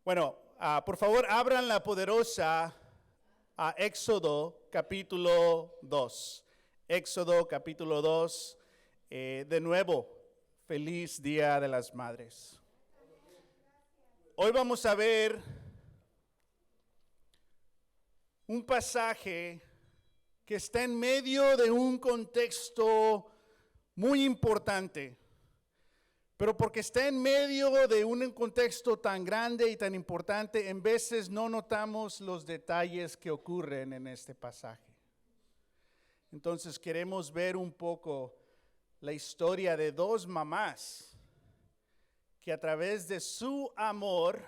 Bueno, por favor, abran la poderosa a Éxodo capítulo 2. Éxodo capítulo 2. De nuevo, feliz Día de las Madres. Hoy vamos a ver un pasaje que está en medio de un contexto muy importante. Pero porque está en medio de un contexto tan grande y tan importante, en veces no notamos los detalles que ocurren en este pasaje. Entonces queremos ver un poco la historia de dos mamás que a través de su amor,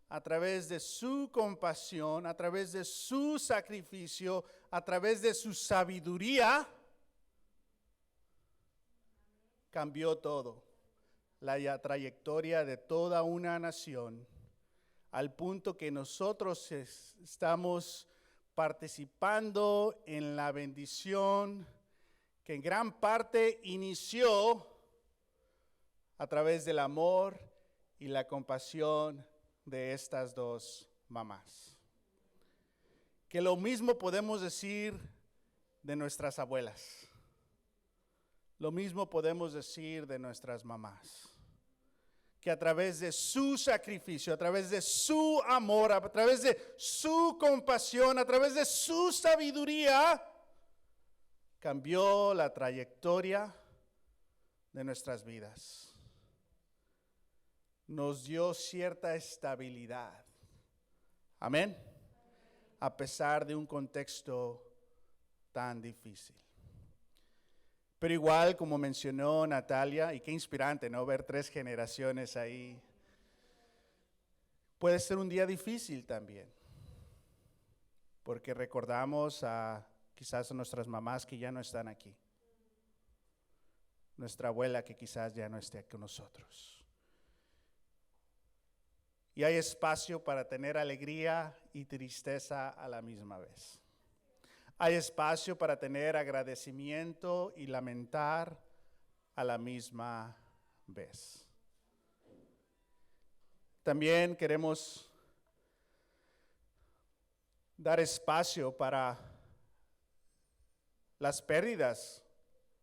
a través de su compasión, a través de su sacrificio, a través de su sabiduría, cambió todo. La trayectoria de toda una nación, al punto que nosotros estamos participando en la bendición que en gran parte inició a través del amor y la compasión de estas dos mamás. Que lo mismo podemos decir de nuestras abuelas. Lo mismo podemos decir de nuestras mamás, que a través de su sacrificio, a través de su amor, a través de su compasión, a través de su sabiduría, cambió la trayectoria de nuestras vidas. Nos dio cierta estabilidad. Amén. A pesar de un contexto tan difícil. Pero igual, como mencionó Natalia, y qué inspirante, ¿no? Ver 3 generaciones ahí. Puede ser un día difícil también, porque recordamos quizás a nuestras mamás que ya no están aquí. Nuestra abuela que quizás ya no esté con nosotros. Y hay espacio para tener alegría y tristeza a la misma vez. Hay espacio para tener agradecimiento y lamentar a la misma vez. También queremos dar espacio para las pérdidas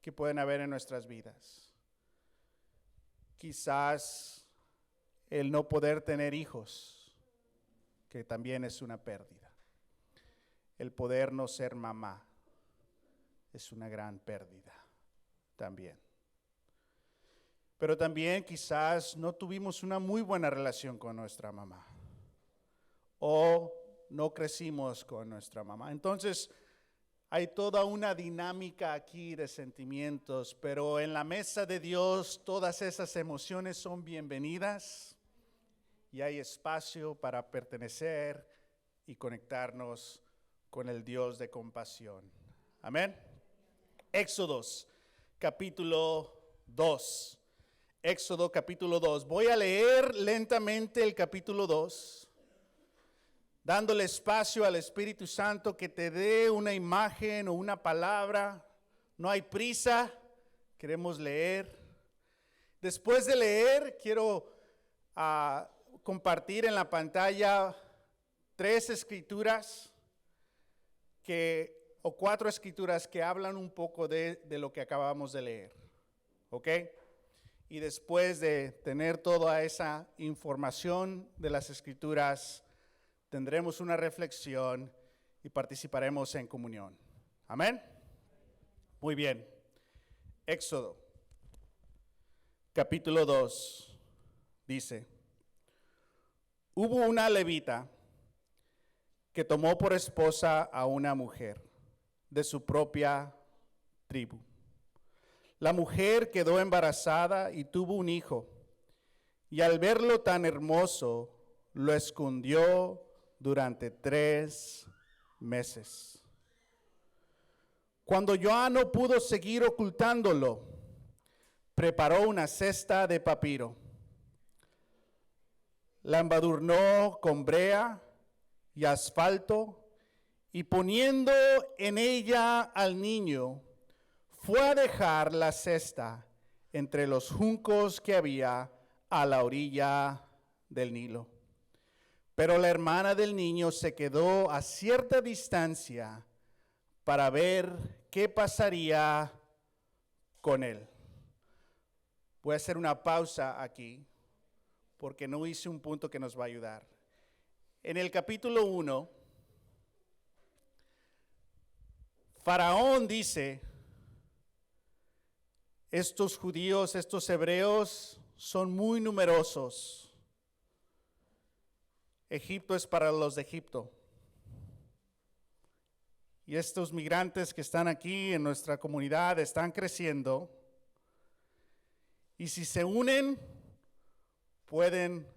que pueden haber en nuestras vidas. Quizás el no poder tener hijos, que también es una pérdida. El poder no ser mamá es una gran pérdida también. Pero también quizás no tuvimos una muy buena relación con nuestra mamá o no crecimos con nuestra mamá. Entonces hay toda una dinámica aquí de sentimientos, pero en la mesa de Dios todas esas emociones son bienvenidas y hay espacio para pertenecer y conectarnos con el Dios de compasión. Amén. Éxodos, capítulo 2. Éxodo, capítulo 2. Voy a leer lentamente el capítulo 2, dándole espacio al Espíritu Santo que te dé una imagen o una palabra. No hay prisa, queremos leer. Después de leer, quiero compartir en la pantalla 3 escrituras o 4 escrituras que hablan un poco de lo que acabamos de leer, ¿ok? Y después de tener toda esa información de las escrituras, tendremos una reflexión y participaremos en comunión. ¿Amén? Muy bien. Éxodo, capítulo 2, dice: Hubo una levita que tomó por esposa a una mujer de su propia tribu. La mujer quedó embarazada y tuvo un hijo, y al verlo tan hermoso, lo escondió durante 3 meses. Cuando ya no pudo seguir ocultándolo, preparó una cesta de papiro, la embadurnó con brea y asfalto, y poniendo en ella al niño, fue a dejar la cesta entre los juncos que había a la orilla del Nilo. Pero la hermana del niño se quedó a cierta distancia para ver qué pasaría con él. Voy a hacer una pausa aquí porque no hice un punto que nos va a ayudar. En el capítulo 1, Faraón dice, estos judíos, estos hebreos son muy numerosos. Egipto es para los de Egipto. Y estos migrantes que están aquí en nuestra comunidad están creciendo. Y si se unen, pueden,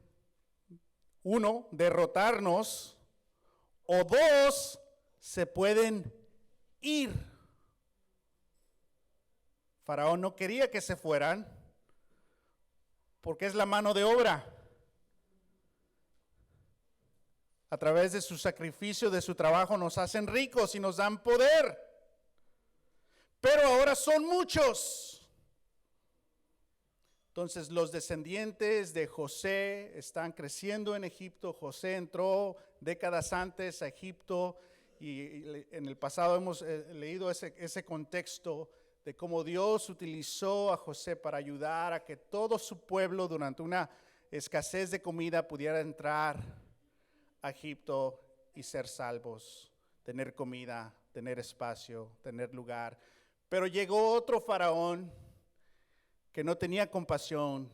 uno, derrotarnos, o dos, se pueden ir. Faraón no quería que se fueran, porque es la mano de obra. A través de su sacrificio, de su trabajo, nos hacen ricos y nos dan poder. Pero ahora son muchos. Entonces los descendientes de José están creciendo en Egipto. José entró décadas antes a Egipto y en el pasado hemos leído ese contexto de cómo Dios utilizó a José para ayudar a que todo su pueblo durante una escasez de comida pudiera entrar a Egipto y ser salvos, tener comida, tener espacio, tener lugar. Pero llegó otro faraón que no tenía compasión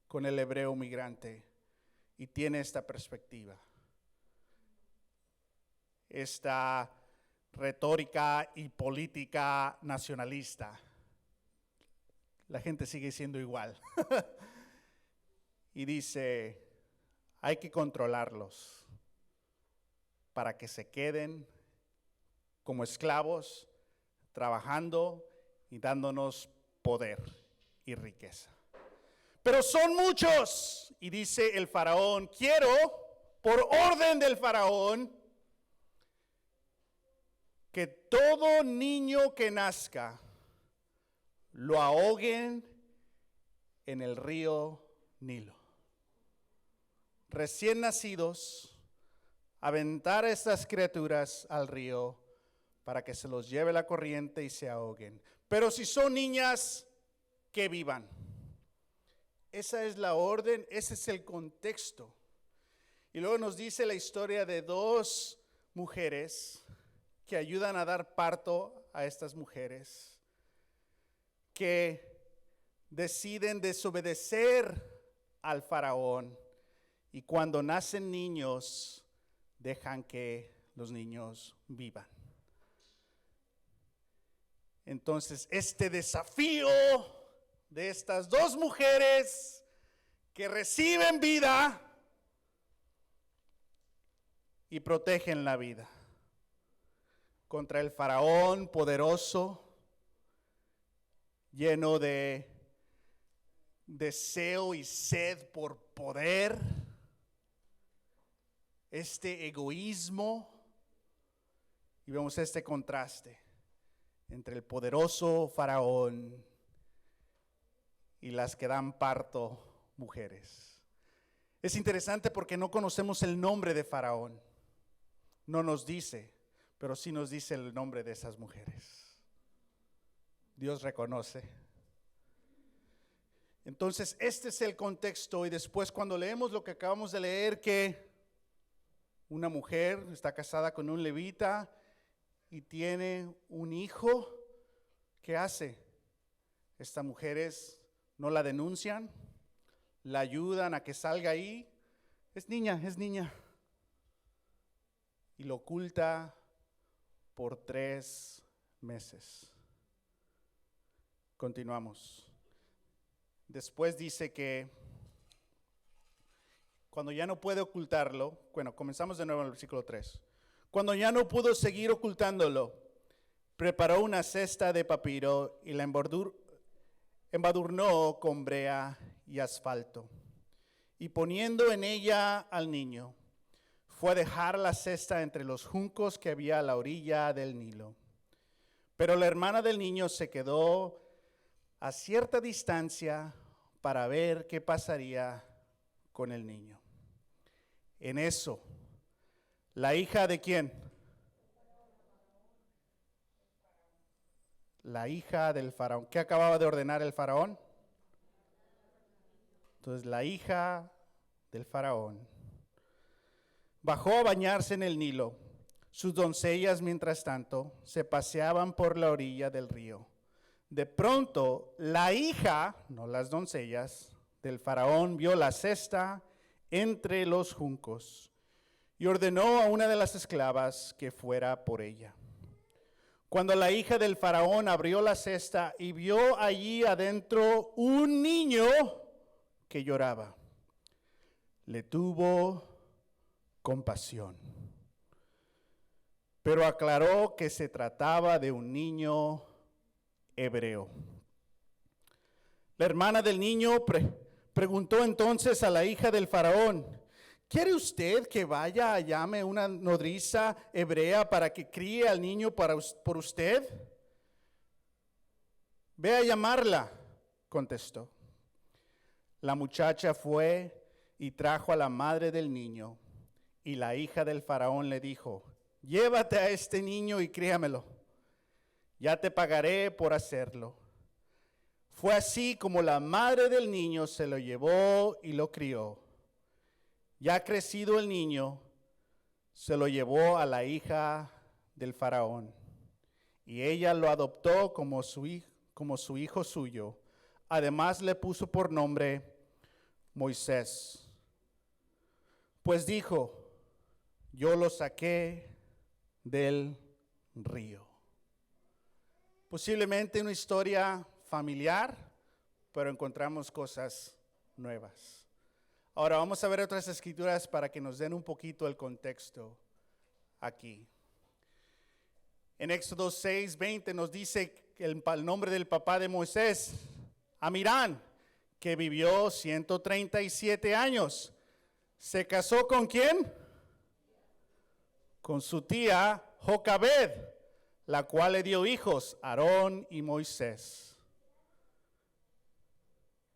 con el hebreo migrante y tiene esta perspectiva, esta retórica y política nacionalista. La gente sigue siendo igual. Y dice, hay que controlarlos para que se queden como esclavos, trabajando y dándonos poder y riqueza. Pero son muchos. Y dice el faraón, quiero, por orden del faraón, que todo niño que nazca lo ahoguen en el río Nilo. Recién nacidos, aventar a estas criaturas al río para que se los lleve la corriente y se ahoguen. Pero si son niñas, que vivan. Esa es la orden, ese es el contexto. Y luego nos dice la historia de dos mujeres que ayudan a dar parto a estas mujeres, que deciden desobedecer al faraón y cuando nacen niños, dejan que los niños vivan. Entonces, este desafío de estas dos mujeres que reciben vida y protegen la vida contra el faraón poderoso, lleno de deseo y sed por poder, este egoísmo, y vemos este contraste entre el poderoso faraón y las que dan parto mujeres. Es interesante porque no conocemos el nombre de faraón, no nos dice, pero sí nos dice el nombre de esas mujeres. Dios reconoce. Entonces, este es el contexto y después cuando leemos lo que acabamos de leer, que una mujer está casada con un levita y tiene un hijo, ¿qué hace? Estas mujeres no la denuncian, la ayudan a que salga ahí. Es niña. Y lo oculta por 3 meses. Continuamos. Después dice que cuando ya no puede ocultarlo, bueno, comenzamos de nuevo en el versículo 3. Cuando ya no pudo seguir ocultándolo, preparó una cesta de papiro y la embadurnó con brea y asfalto. Y poniendo en ella al niño, fue a dejar la cesta entre los juncos que había a la orilla del Nilo. Pero la hermana del niño se quedó a cierta distancia para ver qué pasaría con el niño. En eso, la hija de quién? La hija del faraón. ¿Qué acababa de ordenar el faraón? Entonces la hija del faraón bajó a bañarse en el Nilo. Sus doncellas, mientras tanto, se paseaban por la orilla del río. De pronto, la hija, no las doncellas, del faraón vio la cesta entre los juncos y ordenó a una de las esclavas que fuera por ella. Cuando la hija del faraón abrió la cesta y vio allí adentro un niño que lloraba, le tuvo compasión, pero aclaró que se trataba de un niño hebreo. La hermana del niño preguntó entonces a la hija del faraón: ¿quiere usted que vaya a llame una nodriza hebrea para que críe al niño por usted? Ve a llamarla, contestó. La muchacha fue y trajo a la madre del niño, y la hija del faraón le dijo: llévate a este niño y críamelo, ya te pagaré por hacerlo. Fue así como la madre del niño se lo llevó y lo crió. Ya crecido el niño, se lo llevó a la hija del faraón, y ella lo adoptó como su hijo suyo. Además le puso por nombre Moisés, pues dijo: yo lo saqué del río. Posiblemente una historia familiar, pero encontramos cosas nuevas. Ahora vamos a ver otras escrituras para que nos den un poquito el contexto aquí. En Éxodo 6:20 nos dice que el nombre del papá de Moisés, Amirán, que vivió 137 años. ¿Se casó con quién? Con su tía Jocabed, la cual le dio hijos, Aarón y Moisés.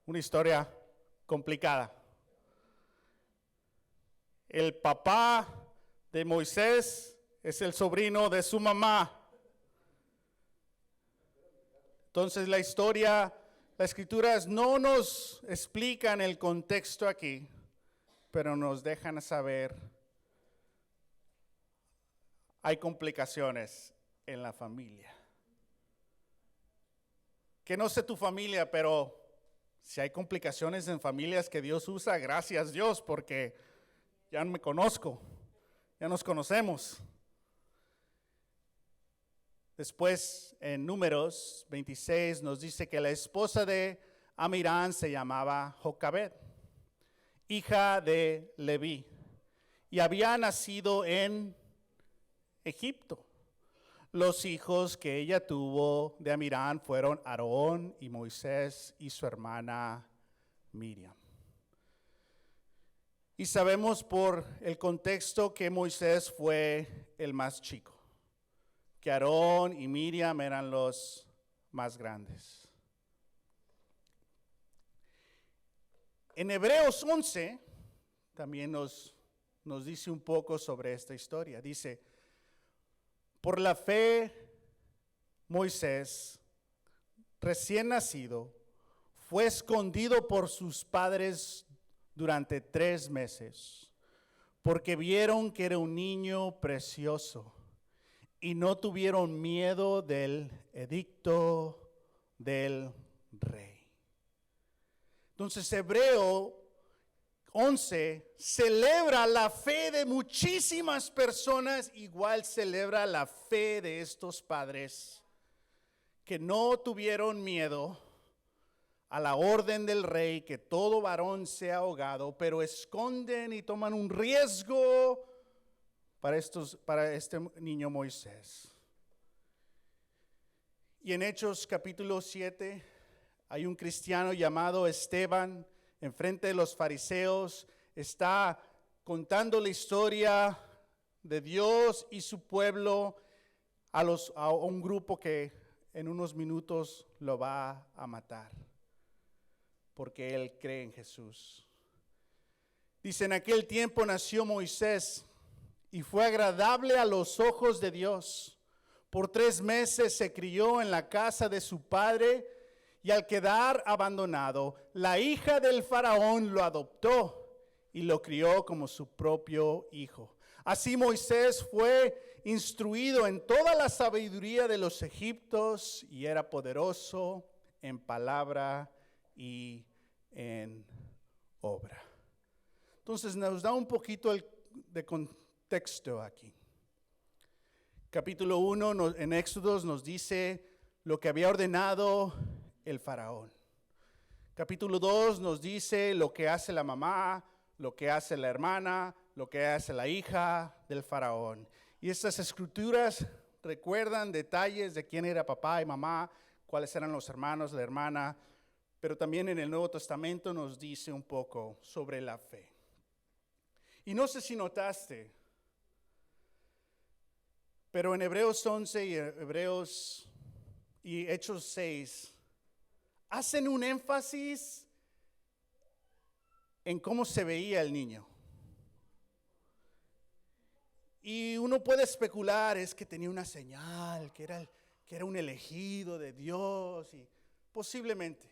Una historia complicada. El papá de Moisés es el sobrino de su mamá. Entonces las escrituras no nos explican el contexto aquí, pero nos dejan saber hay complicaciones en la familia. Que no sé tu familia, pero si hay complicaciones en familias que Dios usa, gracias Dios, porque ya me conozco, ya nos conocemos. Después, en Números 26, nos dice que la esposa de Amirán se llamaba Jocabed, hija de Leví, y había nacido en Egipto. Los hijos que ella tuvo de Amirán fueron Aarón y Moisés y su hermana Miriam. Y sabemos por el contexto que Moisés fue el más chico, que Aarón y Miriam eran los más grandes. En Hebreos 11 también nos dice un poco sobre esta historia. Dice: por la fe, Moisés, recién nacido, fue escondido por sus padres durante 3 meses, porque vieron que era un niño precioso y no tuvieron miedo del edicto del rey. Entonces, Hebreo 11 celebra la fe de muchísimas personas, igual celebra la fe de estos padres que no tuvieron miedo a la orden del rey, que todo varón sea ahogado, pero esconden y toman un riesgo para este niño Moisés. Y en Hechos capítulo 7 hay un cristiano llamado Esteban, enfrente de los fariseos, está contando la historia de Dios y su pueblo a un grupo que en unos minutos lo va a matar, porque él cree en Jesús. Dice, en aquel tiempo nació Moisés y fue agradable a los ojos de Dios. Por 3 meses se crió en la casa de su padre y al quedar abandonado, la hija del faraón lo adoptó y lo crió como su propio hijo. Así Moisés fue instruido en toda la sabiduría de los egipcios y era poderoso en palabra y en obra. Entonces nos da un poquito de contexto aquí. Capítulo 1 en Éxodos nos dice lo que había ordenado el faraón. Capítulo 2 nos dice lo que hace la mamá, lo que hace la hermana, lo que hace la hija del faraón. Y estas escrituras recuerdan detalles de quién era papá y mamá, cuáles eran los hermanos, la hermana, pero también en el Nuevo Testamento nos dice un poco sobre la fe. Y no sé si notaste, pero en Hebreos 11 y Hechos 6 hacen un énfasis en cómo se veía el niño. Y uno puede especular, es que tenía una señal, que era un elegido de Dios, y posiblemente.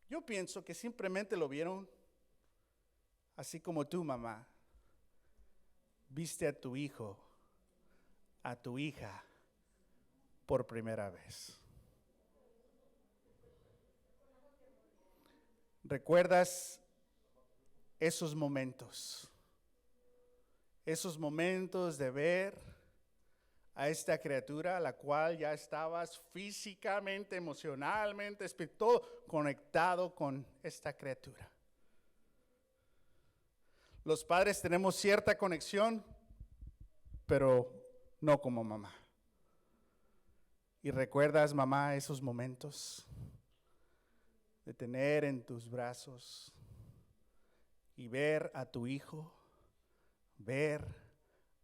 Yo pienso que simplemente lo vieron así como tú, mamá, viste a tu hijo, a tu hija, por primera vez. ¿Recuerdas esos momentos? Esos momentos de ver a esta criatura a la cual ya estabas físicamente, emocionalmente, espiritual, conectado con esta criatura. Los padres tenemos cierta conexión, pero no como mamá. ¿Y recuerdas, mamá, esos momentos de tener en tus brazos y ver a tu hijo, ver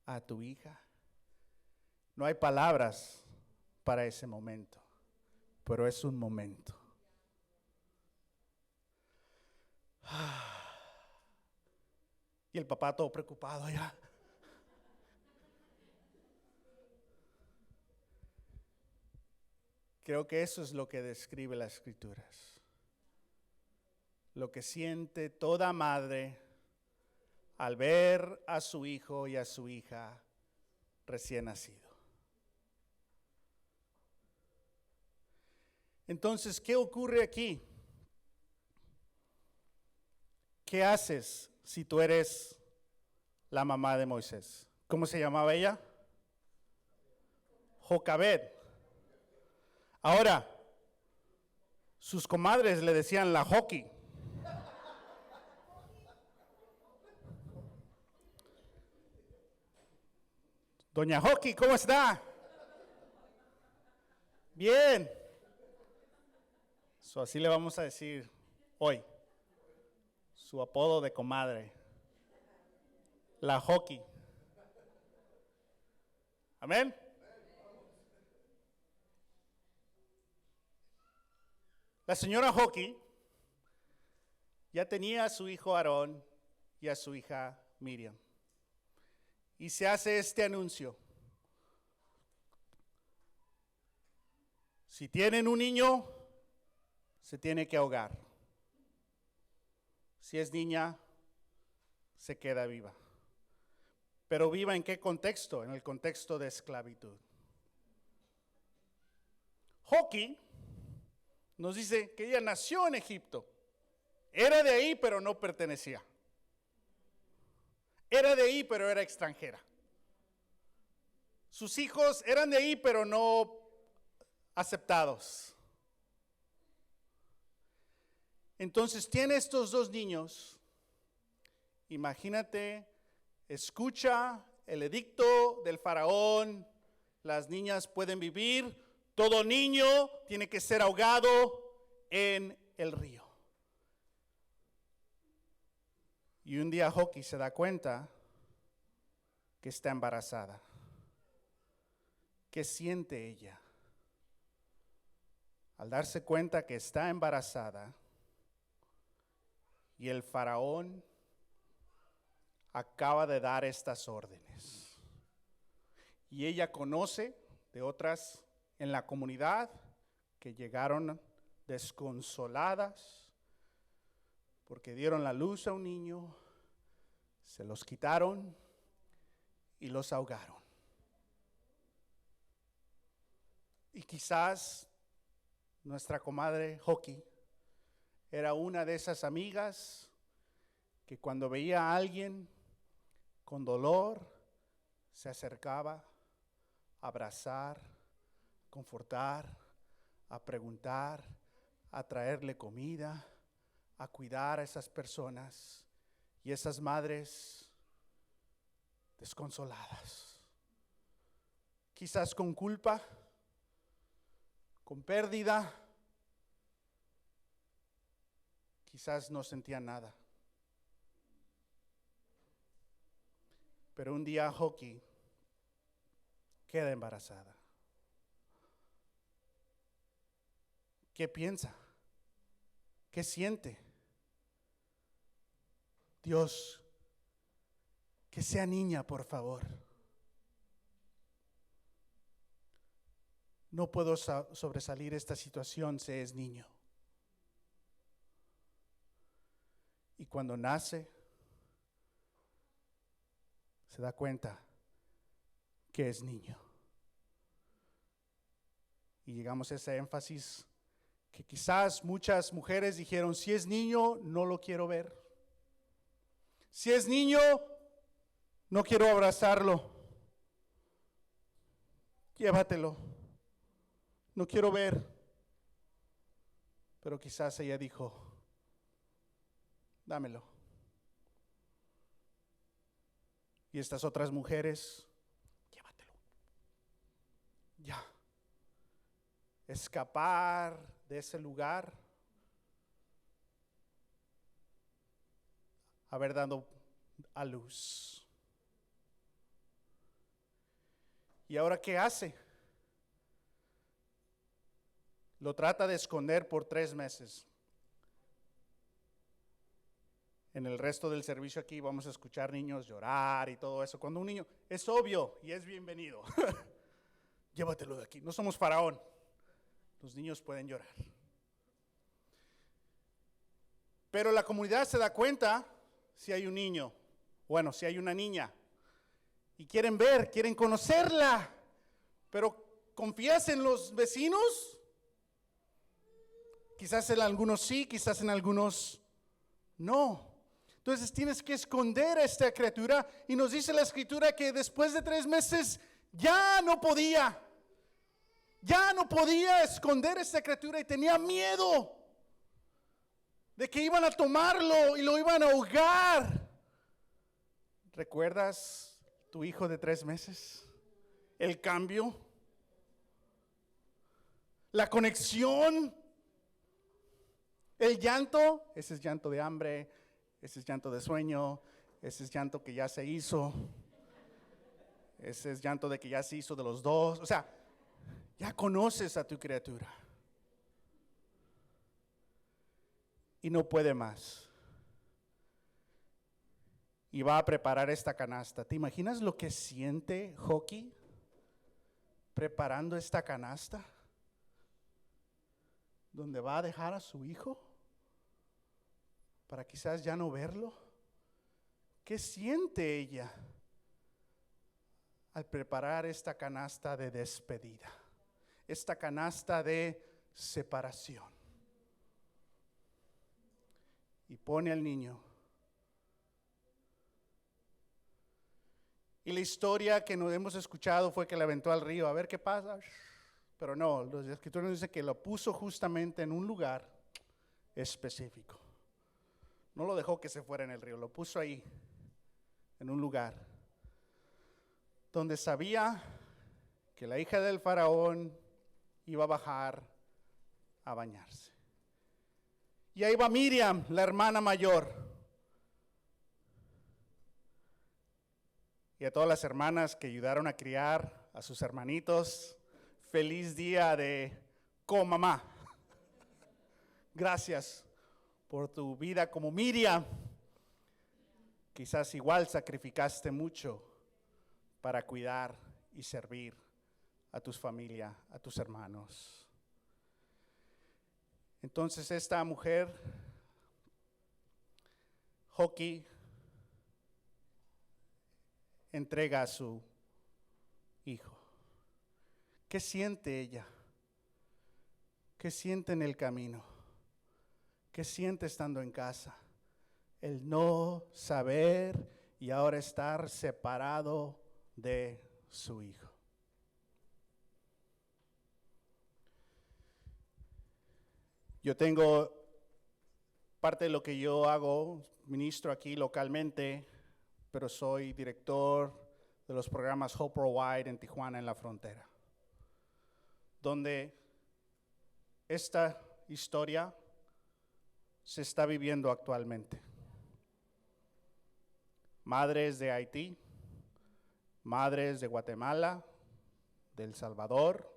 a tu hija? No hay palabras para ese momento, pero es un momento. Y el papá todo preocupado ya. Creo que eso es lo que describe las Escrituras. Lo que siente toda madre al ver a su hijo y a su hija recién nacido. Entonces, ¿qué ocurre aquí? ¿Qué haces si tú eres la mamá de Moisés? ¿Cómo se llamaba ella? Jocabed. Ahora, sus comadres le decían la Joqui. Doña Joqui, ¿cómo está? Bien. Así le vamos a decir hoy. Su apodo de comadre. La Joqui. Amén. La señora Joqui ya tenía a su hijo Aarón y a su hija Miriam. Y se hace este anuncio. Si tienen un niño, se tiene que ahogar. Si es niña, se queda viva. Pero viva ¿en qué contexto? En el contexto de esclavitud. Joqui nos dice que ella nació en Egipto. Era de ahí, pero no pertenecía. Era de ahí, pero era extranjera. Sus hijos eran de ahí, pero no aceptados. Entonces tiene estos 2 niños. Imagínate, escucha el edicto del faraón. Las niñas pueden vivir. Todo niño tiene que ser ahogado en el río. Y un día Joqui se da cuenta que está embarazada. ¿Qué siente ella? Al darse cuenta que está embarazada Y el faraón acaba de dar estas órdenes. Y ella conoce de otras en la comunidad que llegaron desconsoladas porque dieron la luz a un niño, se los quitaron y los ahogaron. Y quizás nuestra comadre Joki era una de esas amigas que cuando veía a alguien con dolor se acercaba a abrazar, confortar, a preguntar, a traerle comida, a cuidar a esas personas y esas madres desconsoladas, quizás con culpa, con pérdida, quizás no sentían nada. Pero un día Joki queda embarazada. ¿Qué piensa? ¿Qué siente? Dios, que sea niña, por favor. No puedo sobresalir esta situación si es niño. Y cuando nace, se da cuenta que es niño. Y llegamos a ese énfasis que quizás muchas mujeres dijeron, si es niño, no lo quiero ver. Si es niño, no quiero abrazarlo. Llévatelo. No quiero ver. Pero quizás ella dijo, dámelo. Y estas otras mujeres, llévatelo. Ya. Escapar de ese lugar, haber dado a luz. ¿Y ahora qué hace? Lo trata de esconder por 3 meses. En el resto del servicio aquí vamos a escuchar niños llorar y todo eso. Cuando un niño es obvio y es bienvenido, llévatelo de aquí. No somos faraón. Los niños pueden llorar. Pero la comunidad se da cuenta si hay un niño, bueno, si hay una niña. Y quieren ver, quieren conocerla. Pero ¿confías en los vecinos? Quizás en algunos sí, quizás en algunos no. Entonces tienes que esconder a esta criatura. Y nos dice la escritura que después de 3 meses ya no podía esconder a esta criatura y tenía miedo de que iban a tomarlo y lo iban a ahogar. ¿Recuerdas tu hijo de 3 meses? El cambio, la conexión, el llanto. Ese es llanto de hambre, ese es llanto de sueño, ese es llanto que ya se hizo, ese es llanto de que ya se hizo de los dos. O sea, ya conoces a tu criatura. Y no puede más. Y va a preparar esta canasta. ¿Te imaginas lo que siente Joki preparando esta canasta? Donde va a dejar a su hijo para quizás ya no verlo. ¿Qué siente ella al preparar esta canasta de despedida? Esta canasta de separación. Y pone al niño. Y la historia que nos hemos escuchado fue que la aventó al río, a ver qué pasa. Pero no, los escritores nos dicen que lo puso justamente en un lugar específico. No lo dejó que se fuera en el río, lo puso ahí, en un lugar donde sabía que la hija del faraón iba a bajar a bañarse. Y ahí va Miriam, la hermana mayor. Y a todas las hermanas que ayudaron a criar a sus hermanitos, feliz día de co-mamá. Gracias por tu vida como Miriam. Quizás igual sacrificaste mucho para cuidar y servir a tus familias, a tus hermanos. Entonces esta mujer, Joki, entrega a su hijo. ¿Qué siente ella? ¿Qué siente en el camino? ¿Qué siente estando en casa? El no saber y ahora estar separado de su hijo. Yo tengo parte de lo que yo hago, ministro aquí localmente, pero soy director de los programas Hope Worldwide en Tijuana, en la frontera, donde esta historia se está viviendo actualmente. Madres de Haití, madres de Guatemala, de El Salvador,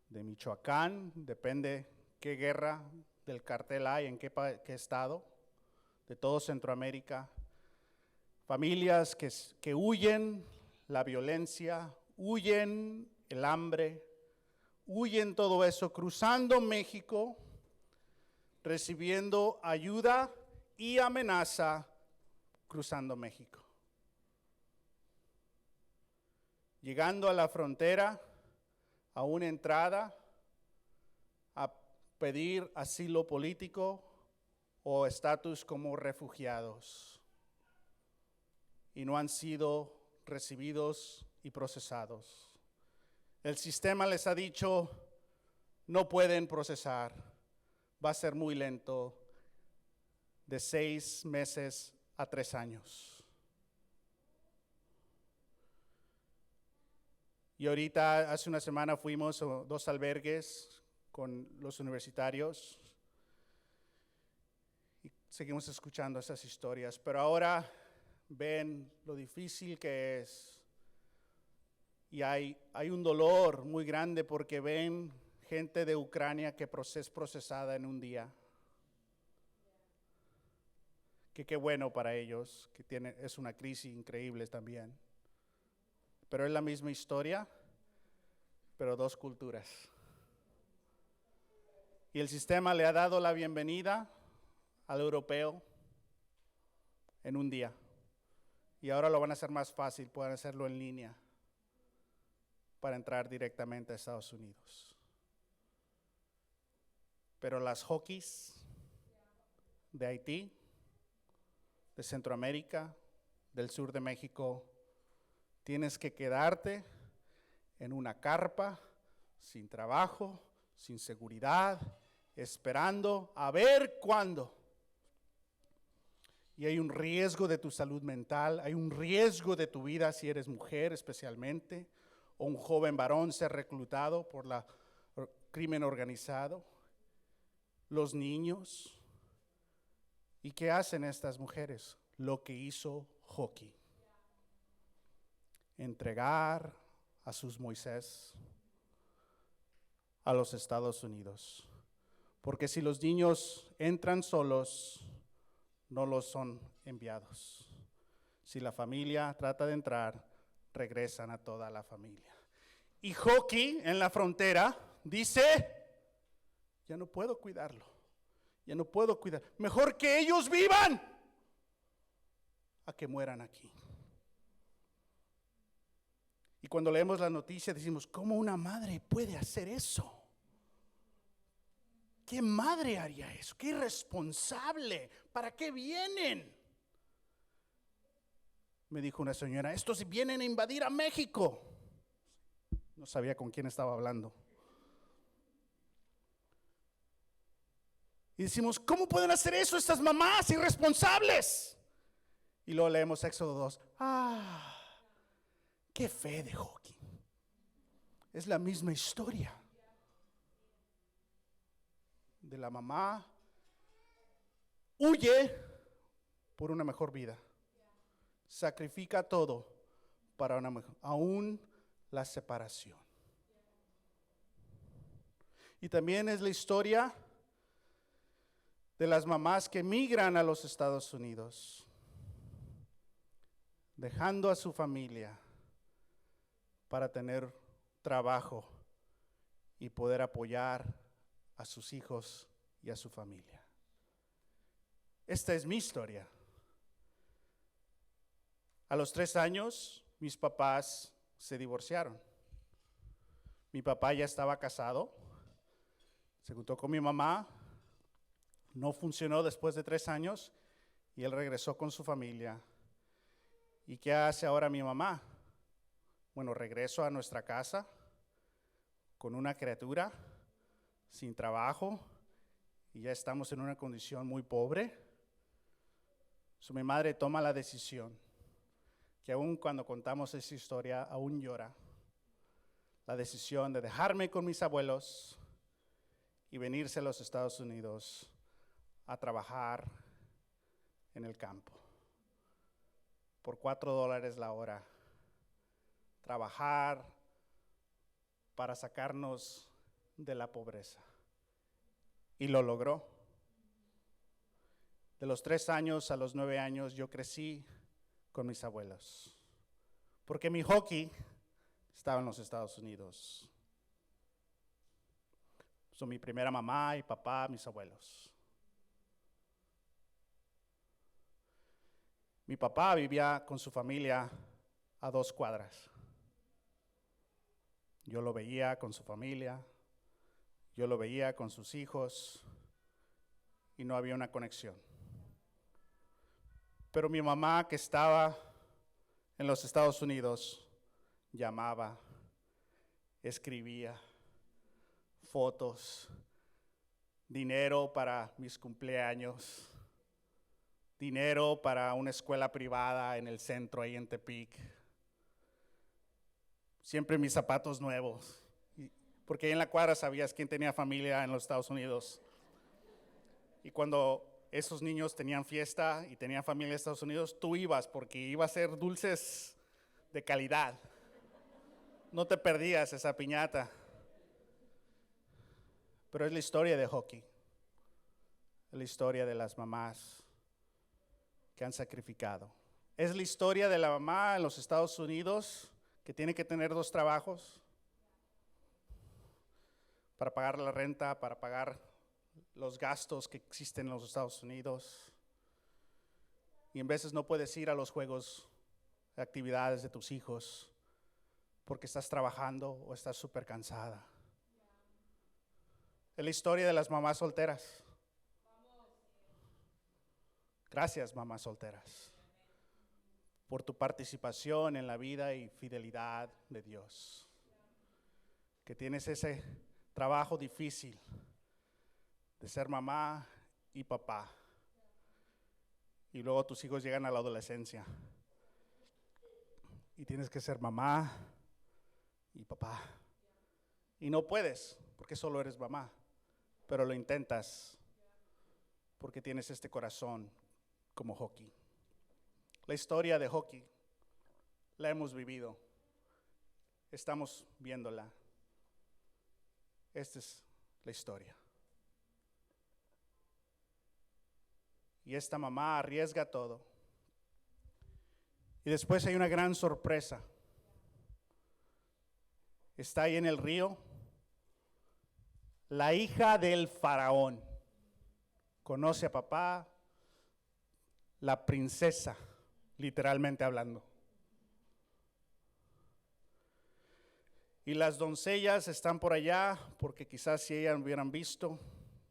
de Michoacán, depende qué guerra del cartel hay, en qué estado, de todo Centroamérica. Familias que huyen la violencia, huyen el hambre, huyen todo eso, cruzando México, recibiendo ayuda y amenaza cruzando México. Llegando a la frontera, a una entrada, a pedir asilo político o estatus como refugiados. Y no han sido recibidos y procesados. El sistema les ha dicho, no pueden procesar, va a ser muy lento, de 6 meses a 3 años. Y ahorita, hace una semana fuimos a 2 albergues con los universitarios y seguimos escuchando esas historias, pero ahora ven lo difícil que es y hay un dolor muy grande porque ven gente de Ucrania que es procesada en un día. Que qué bueno para ellos, que es una crisis increíble también. Pero es la misma historia, pero 2 culturas. Y el sistema le ha dado la bienvenida al europeo en un día. Y ahora lo van a hacer más fácil, pueden hacerlo en línea para entrar directamente a Estados Unidos. Pero las Jokis de Haití, de Centroamérica, del sur de México, tienes que quedarte en una carpa, sin trabajo, sin seguridad, esperando a ver cuándo. Y hay un riesgo de tu salud mental, hay un riesgo de tu vida si eres mujer especialmente, o un joven varón ser reclutado por el crimen organizado. Los niños. ¿Y qué hacen estas mujeres? Lo que hizo Joki. Entregar a sus Moisés a los Estados Unidos. Porque si los niños entran solos, no los son enviados. Si la familia trata de entrar, regresan a toda la familia. Y Joki en la frontera dice, ya no puedo cuidarlo, ya no puedo cuidar. Mejor que ellos vivan a que mueran aquí. Y cuando leemos la noticia decimos, ¿cómo una madre puede hacer eso? ¿Qué madre haría eso? ¿Qué irresponsable? ¿Para qué vienen? Me dijo una señora, estos vienen a invadir a México. No sabía con quién estaba hablando. Y decimos, ¿cómo pueden hacer eso estas mamás irresponsables? Y luego leemos Éxodo 2. Qué fe de Joki. Es la misma historia. De la mamá huye por una mejor vida. Sacrifica todo para una mejor, aún la separación. Y también es la historia de las mamás que migran a los Estados Unidos, dejando a su familia para tener trabajo y poder apoyar a sus hijos y a su familia. Esta es mi historia. A los 3 años, mis papás se divorciaron. Mi papá ya estaba casado, se juntó con mi mamá, no funcionó después de 3 años y él regresó con su familia. ¿Y qué hace ahora mi mamá? Bueno, regreso a nuestra casa con una criatura sin trabajo y ya estamos en una condición muy pobre. Mi madre toma la decisión, que aún cuando contamos esa historia, aún llora, la decisión de dejarme con mis abuelos y venirse a los Estados Unidos a trabajar en el campo. Por $4 la hora, trabajar para sacarnos de la pobreza. Y lo logró. De los 3 años a los 9 años yo crecí con mis abuelos, porque mi hockey estaba en los Estados Unidos. Son mi primera mamá y papá, mis abuelos. Mi papá vivía con su familia a 2 cuadras. Yo lo veía con su familia, yo lo veía con sus hijos y no había una conexión. Pero mi mamá, que estaba en los Estados Unidos, llamaba, escribía fotos, dinero para mis cumpleaños, dinero para una escuela privada en el centro, ahí en Tepic. Siempre mis zapatos nuevos, porque ahí en la cuadra sabías quién tenía familia en los Estados Unidos. Y cuando esos niños tenían fiesta y tenían familia en Estados Unidos, tú ibas porque iba a ser dulces de calidad. No te perdías esa piñata. Pero es la historia de hockey. Es la historia de las mamás que han sacrificado. Es la historia de la mamá en los Estados Unidos que tiene que tener 2 trabajos para pagar la renta, para pagar los gastos que existen en los Estados Unidos. Y en veces no puedes ir a los juegos, actividades de tus hijos, porque estás trabajando o estás súper cansada. Es la historia de las mamás solteras. Gracias, mamás solteras, por tu participación en la vida y fidelidad de Dios. Que tienes ese trabajo difícil de ser mamá y papá. Y luego tus hijos llegan a la adolescencia y tienes que ser mamá y papá. Y no puedes porque solo eres mamá, pero lo intentas porque tienes este corazón como hockey. La historia de hockey la hemos vivido, estamos viéndola. Esta es la historia. Y esta mamá arriesga todo. Y después hay una gran sorpresa. Está ahí en el río la hija del faraón. Conoce a papá, la princesa, literalmente hablando. Y las doncellas están por allá, porque quizás si ellas hubieran visto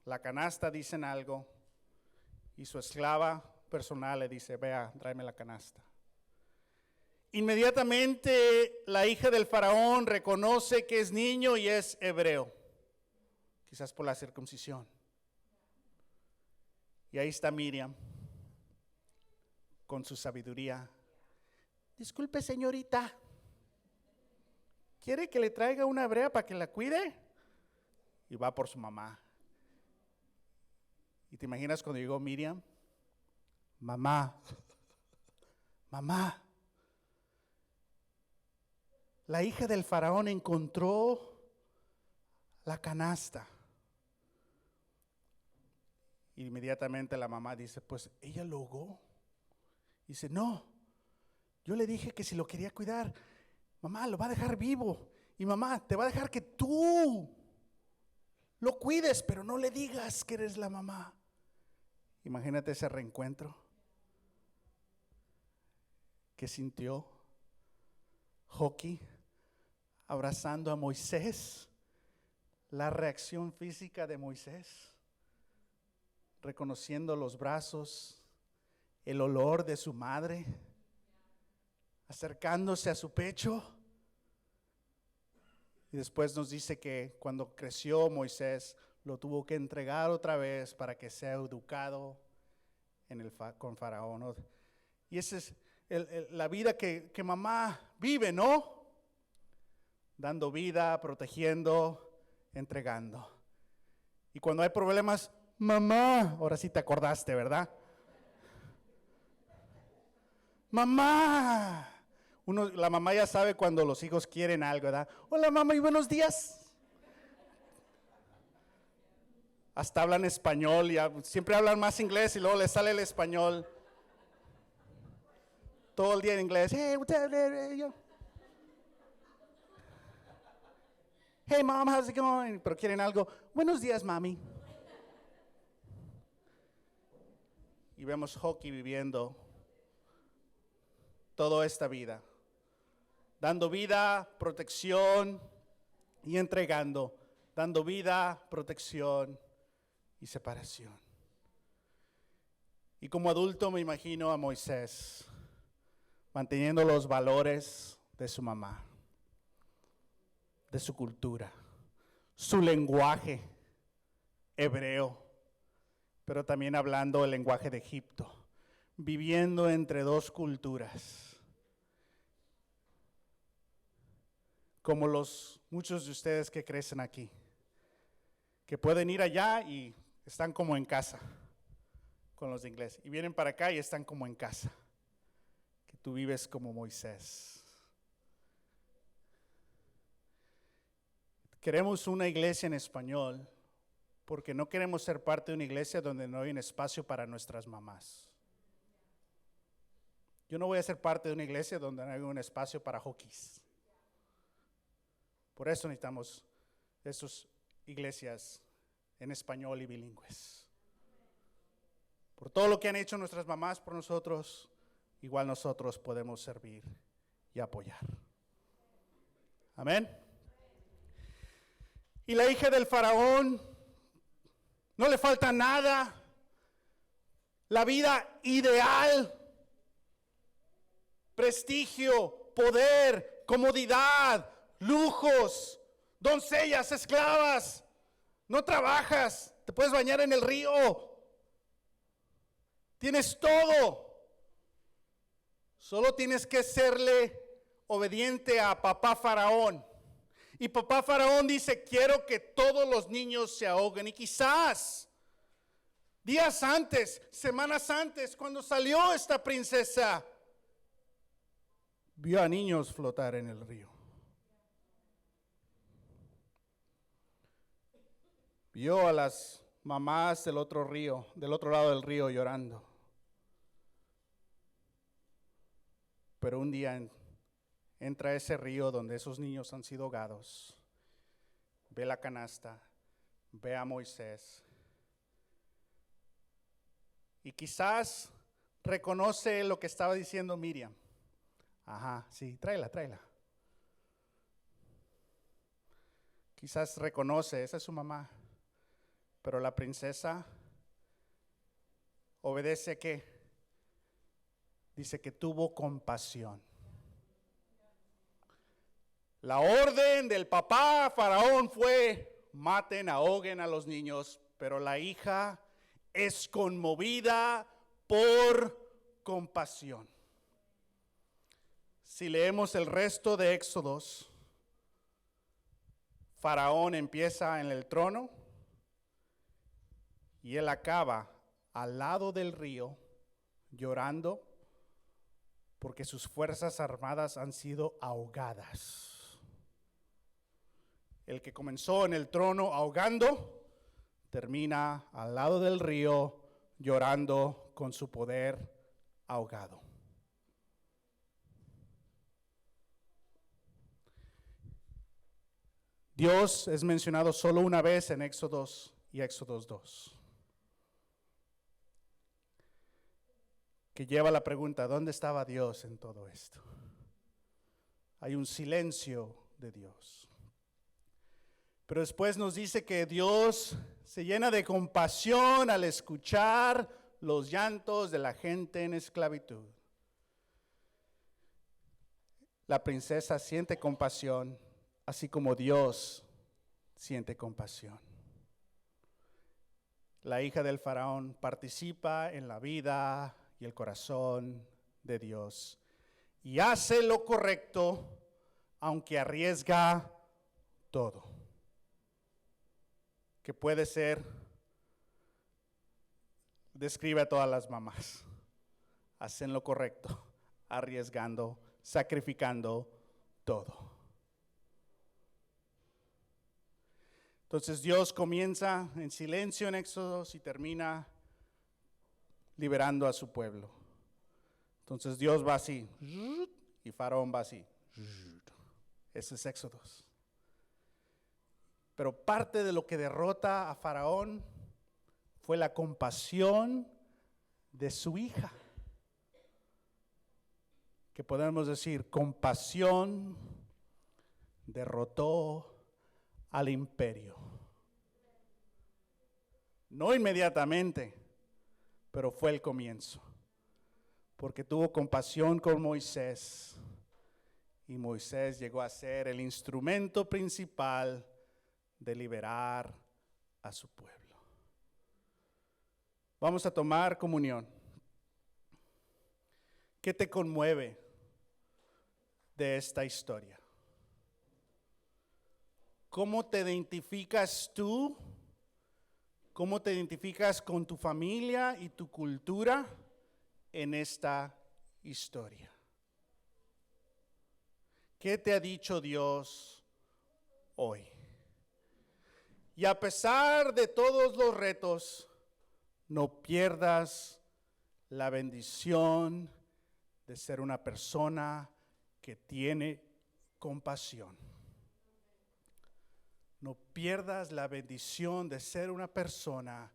la canasta dicen algo, y su esclava personal le dice, vea, tráeme la canasta. Inmediatamente la hija del faraón reconoce que es niño y es hebreo, quizás por la circuncisión. Y ahí está Miriam, con su sabiduría. Disculpe, señorita, ¿quiere que le traiga una hebrea para que la cuide? Y va por su mamá. ¿Y te imaginas cuando llegó Miriam? Mamá, mamá, la hija del faraón encontró la canasta. Inmediatamente la mamá dice, pues ella lo ahogó. Dice, no, yo le dije que si lo quería cuidar, mamá, lo va a dejar vivo. Y mamá, te va a dejar que tú lo cuides, pero no le digas que eres la mamá. Imagínate ese reencuentro. ¿Qué sintió Joki abrazando a Moisés? La reacción física de Moisés, reconociendo los brazos, el olor de su madre, acercándose a su pecho. Y después nos dice que cuando creció Moisés, lo tuvo que entregar otra vez para que sea educado con Faraón, ¿no? Y esa es la vida que mamá vive, ¿no? Dando vida, protegiendo, entregando. Y cuando hay problemas, mamá, ahora sí te acordaste, ¿verdad? Mamá. La mamá ya sabe cuando los hijos quieren algo, ¿verdad? Hola mamá y buenos días. Hasta hablan español, siempre hablan más inglés y luego les sale el español. Todo el día en inglés. Hey mom, how's it going? Pero quieren algo. Buenos días, mami. Y vemos Joki viviendo toda esta vida, dando vida, protección y entregando, dando vida, protección y separación. Y como adulto me imagino a Moisés manteniendo los valores de su mamá, de su cultura, su lenguaje hebreo, pero también hablando el lenguaje de Egipto, viviendo entre dos culturas, como muchos de ustedes que crecen aquí, que pueden ir allá y están como en casa con los de inglés, y vienen para acá y están como en casa, que tú vives como Moisés. Queremos una iglesia en español porque no queremos ser parte de una iglesia donde no hay un espacio para nuestras mamás. Yo no voy a ser parte de una iglesia donde no hay un espacio para Jokis. Por eso necesitamos esas iglesias en español y bilingües. Por todo lo que han hecho nuestras mamás por nosotros, igual nosotros podemos servir y apoyar. Amén. Y la hija del faraón, no le falta nada. La vida ideal, prestigio, poder, comodidad, lujos, doncellas, esclavas. No trabajas, te puedes bañar en el río. Tienes todo. Solo tienes que serle obediente a papá faraón. Y papá faraón dice, quiero que todos los niños se ahoguen. Y quizás días antes, semanas antes, cuando salió esta princesa, vio a niños flotar en el río. Vio a las mamás del otro lado del río llorando. Pero un día entra a ese río donde esos niños han sido ahogados, ve la canasta, ve a Moisés y quizás reconoce lo que estaba diciendo Miriam. Ajá, sí, tráela. Quizás reconoce, esa es su mamá, pero la princesa obedece ¿qué? Dice que tuvo compasión. La orden del papá faraón fue, maten, ahoguen a los niños, pero la hija es conmovida por compasión. Si leemos el resto de Éxodos, Faraón empieza en el trono y él acaba al lado del río llorando porque sus fuerzas armadas han sido ahogadas. El que comenzó en el trono ahogando, termina al lado del río llorando con su poder ahogado. Dios es mencionado solo una vez en Éxodos y Éxodos 2, que lleva la pregunta, ¿dónde estaba Dios en todo esto? Hay un silencio de Dios. Pero después nos dice que Dios se llena de compasión al escuchar los llantos de la gente en esclavitud. La princesa siente compasión, así como Dios siente compasión. La hija del faraón participa en la vida y el corazón de Dios y hace lo correcto, aunque arriesga todo. Que puede ser, describe a todas las mamás, hacen lo correcto, arriesgando, sacrificando todo. Entonces Dios comienza en silencio en Éxodo y termina liberando a su pueblo. Entonces Dios va así y Faraón va así. Ese es Éxodo. Pero parte de lo que derrota a Faraón fue la compasión de su hija. Que podemos decir, compasión derrotó al imperio. No inmediatamente, pero fue el comienzo. Porque tuvo compasión con Moisés. Y Moisés llegó a ser el instrumento principal de liberar a su pueblo. Vamos a tomar comunión. ¿Qué te conmueve de esta historia? ¿Cómo te identificas tú? ¿Cómo te identificas con tu familia y tu cultura en esta historia? ¿Qué te ha dicho Dios hoy? Y a pesar de todos los retos, no pierdas la bendición de ser una persona que tiene compasión. No pierdas la bendición de ser una persona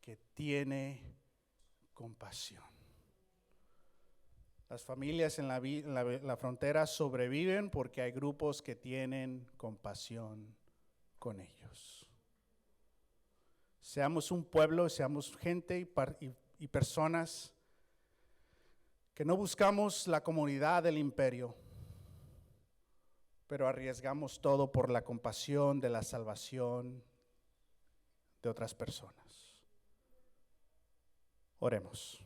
que tiene compasión. Las familias en la frontera sobreviven porque hay grupos que tienen compasión con ellos. Seamos un pueblo, seamos gente y personas que no buscamos la comodidad del imperio, pero arriesgamos todo por la compasión de la salvación de otras personas. Oremos.